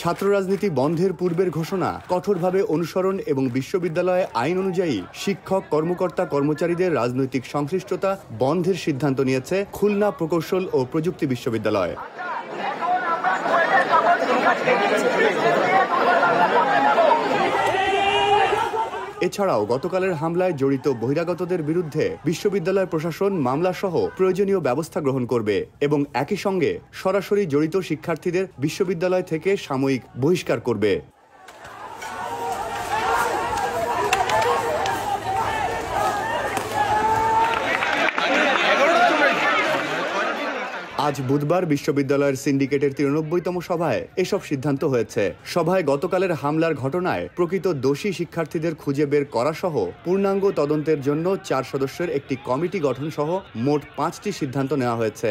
ছাত্র রাজনীতি বন্ধের পূর্বের ঘোষণা কঠোরভাবে অনুসরণ এবং বিশ্ববিদ্যালয়ে আইন অনুযায়ী শিক্ষক কর্মকর্তা কর্মচারীদের রাজনৈতিক সংশ্লিষ্টতা বন্ধের সিদ্ধান্ত নিয়েছে খুলনা প্রকৌশল ও প্রযুক্তি বিশ্ববিদ্যালয়। এছাড়াও গতকালের হামলায় জড়িত বহিরাগতদের বিরুদ্ধে বিশ্ববিদ্যালয় প্রশাসন মামলাসহ প্রয়োজনীয় ব্যবস্থা গ্রহণ করবে এবং একই সঙ্গে সরাসরি জড়িত শিক্ষার্থীদের বিশ্ববিদ্যালয় থেকে সাময়িক বহিষ্কার করবে। আজ বুধবার বিশ্ববিদ্যালয়ের সিন্ডিকেটের 93তম সভায় এসব সিদ্ধান্ত হয়েছে। সভায় গতকালের হামলার ঘটনায় প্রকৃত দোষী শিক্ষার্থীদের খুঁজে বের করা সহ পূর্ণাঙ্গ তদন্তের জন্য 4 সদস্যের একটি কমিটি গঠন সহ মোট 5টি সিদ্ধান্ত নেওয়া হয়েছে।